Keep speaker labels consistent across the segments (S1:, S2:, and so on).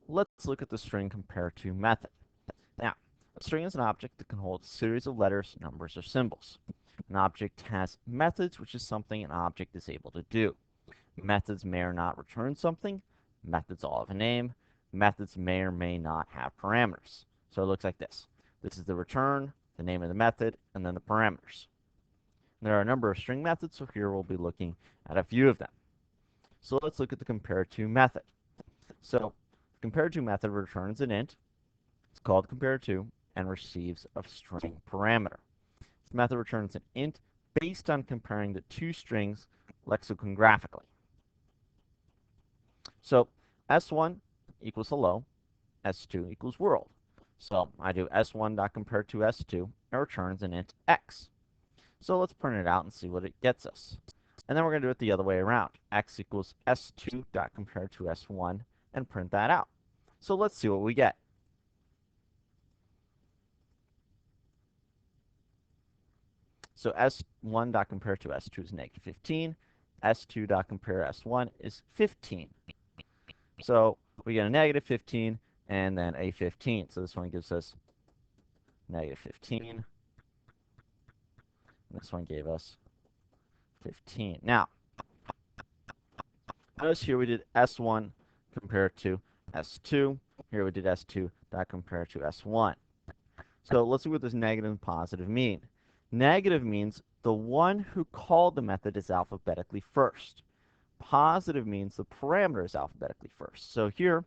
S1: let's look at the StringCompareTo method. Now, a string is an object that can hold a series of letters, numbers, or symbols. An object has methods, which is something an object is able to do. Methods may or not return something. Methods all have a name. Methods may or may not have parameters. So it looks like this. This is the return, the name of the method, and then the parameters. There are a number of string methods, so here we'll be looking at a few of them. So let's look at the CompareTo method. So the CompareTo method returns an int. It's called CompareTo and receives a string parameter. This method returns an int based on comparing the two strings lexicographically. So s1 equals hello, s2 equals world. So I do s1.compareTo s2 and returns an int x. So let's print it out and see what it gets us. And then we're going to do it the other way around. X equals s2.compareTo s1 and print that out. So let's see what we get. So s1.compareTo s2 is negative 15. s2.compare s1 is 15. So we get a negative 15 and then a 15. So this one gives us negative 15. This one gave us 15. Now, notice here we did s1 compared to s2. Here we did s2 compared to s1. So let's see what this negative and positive mean. Negative means the one who called the method is alphabetically first. Positive means the parameter is alphabetically first. So here,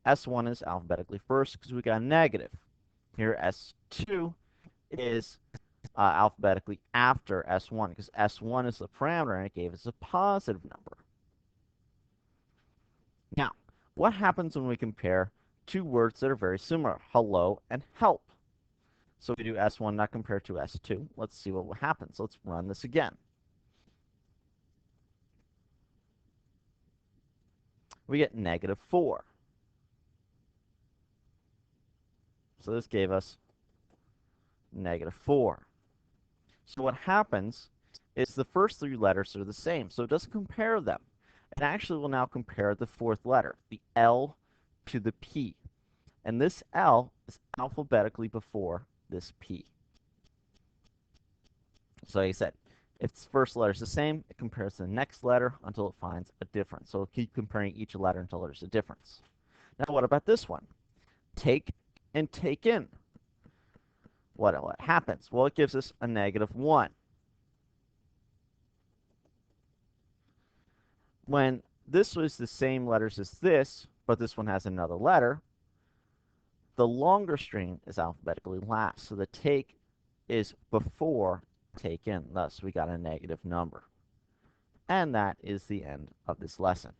S1: s1 is alphabetically first because we got a negative. Here, s2 is alphabetically after s1 because s1 is the parameter and it gave us a positive number. Now, what happens when we compare two words that are very similar, hello and help? So we do s1.compareTo s2. Let's see what happens. Let's run this again. We get negative 4. So this gave us negative 4. So what happens is the first three letters are the same, so it doesn't compare them. It actually will now compare the fourth letter, the L to the P. And this L is alphabetically before this P. So like I said, if the first letter is the same, it compares to the next letter until it finds a difference. So it'll keep comparing each letter until there's a difference. Now what about this one? Take and take in. What happens? Well, it gives us a negative 1. When this was the same letters as this, but this one has another letter, the longer string is alphabetically last. So the take is before take in. Thus, we got a negative number. And that is the end of this lesson.